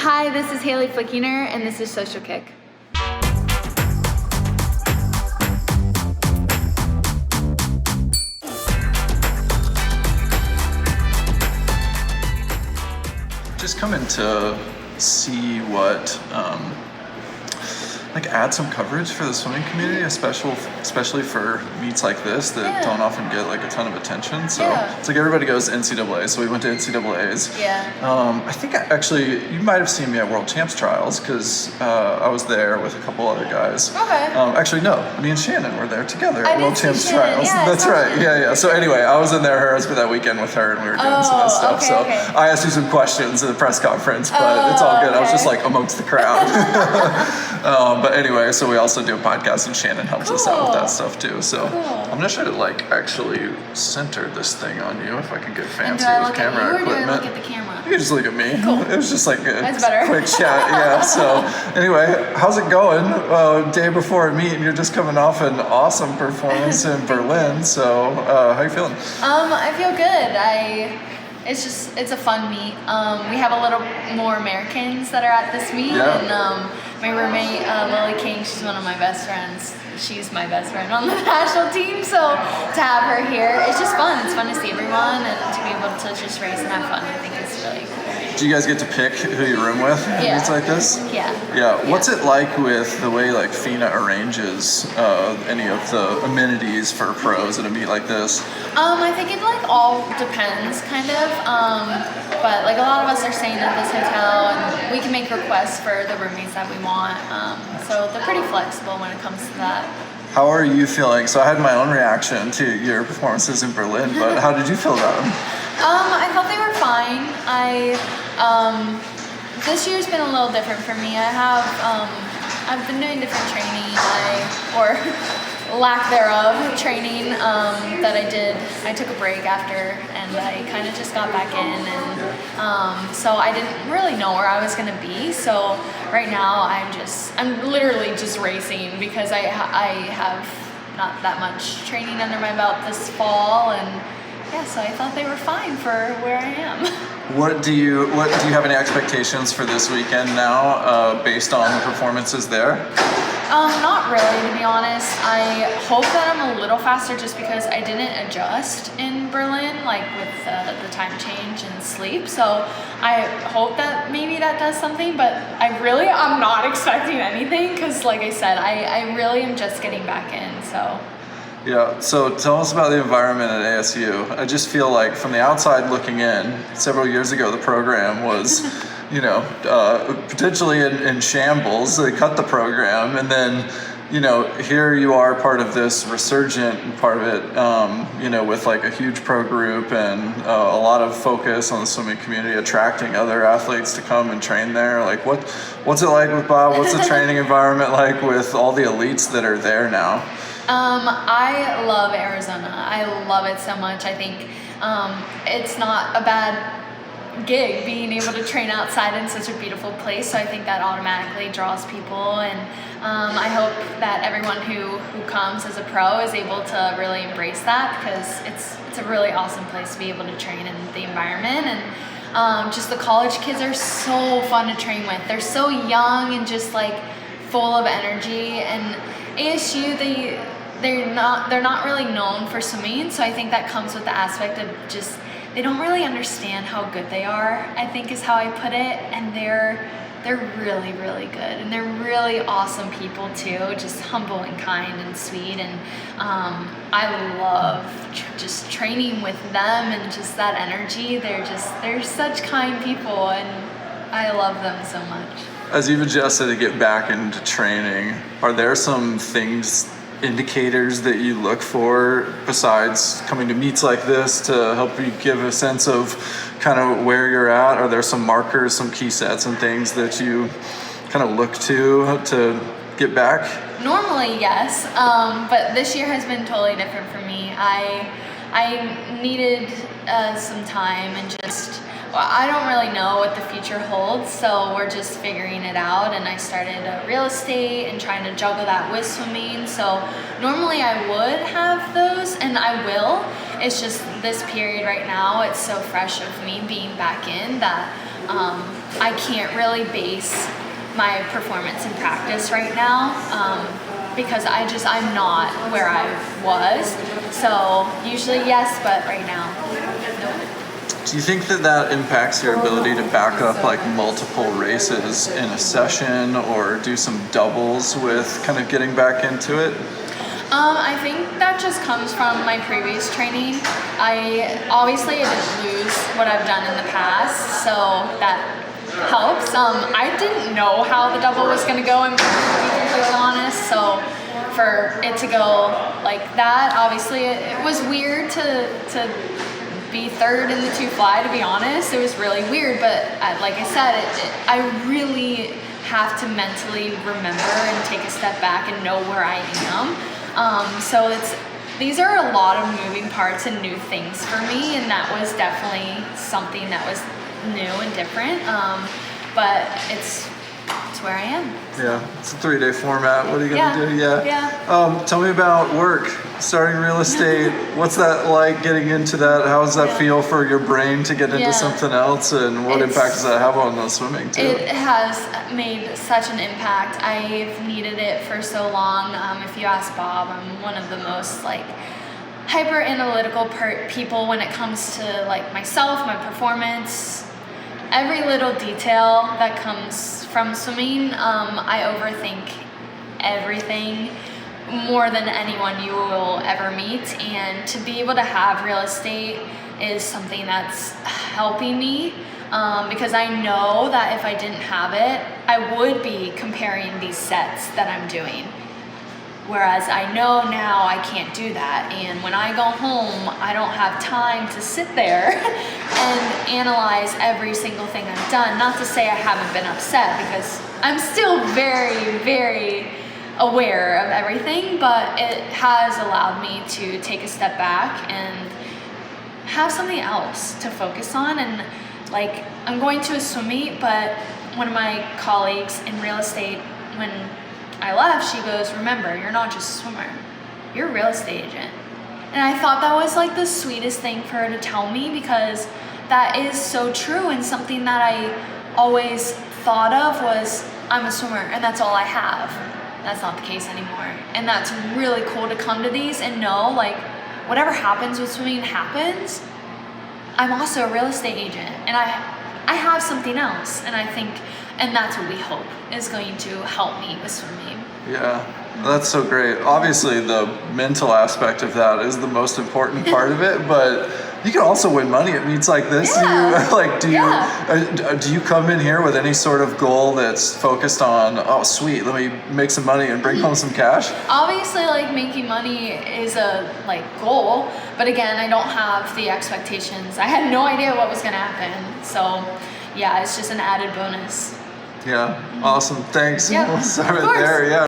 Hi, this is Hali Flickinger, and this is Social Kick. Just coming to see what, add some coverage for the swimming community, especially for meets like this that don't often get like a ton of attention. So it's like everybody goes to NCAA, so we went to NCAAs. I think actually you might have seen me at World Champs trials because I was there with a couple other guys. Actually, no, me and Shannon were there together at World Champs trials. That's right. Yeah. So anyway, I was in there for that weekend with her, and we were doing some of that stuff. I asked you some questions at the press conference, but it's all good. I was just like amongst the crowd. But anyway, so we also do a podcast, and Shannon helps us out with that stuff too. So I'm gonna try to actually center this thing on you if I can get fancy with camera equipment. Or do I look at the camera? You can just look at me. Cool. It was just like a better. quick chat. So anyway, how's it going? Day before a meet, and you're just coming off an awesome performance in Berlin. So how you feeling? I feel good. It's a fun meet. We have a little more Americans that are at this meet, and my roommate Lily King, she's one of my best friends. She's my best friend on the national team, so to have her here, it's just fun. It's fun to see everyone and to be able to just race and have fun. I think it's really cool. Do you guys get to pick who you room with in meets like this? Yeah. What's it like with the way FINA arranges any of the amenities for pros at a meet like this? I think it all depends kind of, but a lot of us are staying at this hotel, and we can make requests for the roommates that we want. So they're pretty flexible when it comes to that. How are you feeling? So I had my own reaction to your performances in Berlin, but how did you feel about them? I thought they were fine. This year's been a little different for me. I've been doing different training, or lack thereof training that I did. I took a break after, and I kind of just got back in, and so I didn't really know where I was gonna be. So right now I'm literally just racing because I have not that much training under my belt this fall, and so I thought they were fine for where I am. What do you have any expectations for this weekend now, based on the performances there? Not really, to be honest. I hope that I'm a little faster just because I didn't adjust in Berlin, with the time change and sleep. So I hope that maybe that does something, but I'm not expecting anything because, like I said, I really am just getting back in, so. Yeah, so tell us about the environment at ASU. I just feel like from the outside looking in, several years ago the program was, potentially in shambles. They cut the program, and then, here you are part of this resurgent part of it, with a huge pro group and a lot of focus on the swimming community, attracting other athletes to come and train there. What's it like with Bob? What's the training environment like with all the elites that are there now? I love Arizona. I love it so much. I think it's not a bad gig being able to train outside in such a beautiful place. So I think that automatically draws people, and I hope that everyone who comes as a pro is able to really embrace that, because it's a really awesome place to be able to train in the environment. And just the college kids are so fun to train with. They're so young and just full of energy. And ASU, they're not really known for swimming, so I think that comes with the aspect of just they don't really understand how good they are, I think is how I put it. And they're really, really good, and they're really awesome people too, just humble and kind and sweet. And I love just training with them and just that energy. They're such kind people, and I love them so much. As you've adjusted to get back into training, are there some indicators that you look for besides coming to meets like this to help you give a sense of kind of where you're at? Are there some markers, some key sets and things that you kind of look to get back? Normally, yes, but this year has been totally different for me. I needed some time and I don't really know what the future holds, so we're just figuring it out. And I started real estate and trying to juggle that with swimming. So normally I would have those, and I will. It's just this period right now, it's so fresh of me being back in that I can't really base my performance in practice right now because I'm not where I was. So usually yes, but right now, no. Do you think that impacts your ability to back up like multiple races in a session or do some doubles with kind of getting back into it? I think that just comes from my previous training. I didn't lose what I've done in the past, so that helps. I didn't know how the double was going to go, and to be completely honest, so for it to go like that, obviously it was weird to be third in the 2 fly, to be honest. It was really weird, but like I said, I really have to mentally remember and take a step back and know where I am. So these are a lot of moving parts and new things for me, and that was definitely something that was new and different. But it's where I am. Yeah, it's a 3-day format. What are you gonna do? Yeah. Tell me about work, starting real estate. What's that like, getting into that? How does that feel for your brain to get into something else, and what impact does that have on the swimming too? It has made such an impact. I've needed it for so long. If you ask Bob, I'm one of the most hyper analytical people when it comes to myself, my performance, every little detail that comes from swimming. I overthink everything more than anyone you will ever meet, and to be able to have real estate is something that's helping me because I know that if I didn't have it, I would be comparing these sets that I'm doing. Whereas I know now I can't do that, and when I go home, I don't have time to sit there and analyze every single thing I've done. Not to say I haven't been upset, because I'm still very, very aware of everything, but it has allowed me to take a step back and have something else to focus on. And I'm going to a swim meet, but one of my colleagues in real estate, when I left, she goes, "Remember, you're not just a swimmer, you're a real estate agent." And I thought that was the sweetest thing for her to tell me, because that is so true, and something that I always thought of was I'm a swimmer and that's all I have. That's not the case anymore. And that's really cool to come to these and know whatever happens with swimming happens. I'm also a real estate agent, and I have something else, and that's what we hope is going to help me with swimming. Yeah, that's so great. Obviously, the mental aspect of that is the most important part of it, but you can also win money at meets like this. Yeah. Do you come in here with any sort of goal that's focused on, oh sweet, let me make some money and bring home some cash? Obviously, making money is a goal, but again, I don't have the expectations. I had no idea what was going to happen, so yeah, it's just an added bonus. Yeah, awesome. Thanks. Yeah, We'll start of course. there. Yeah.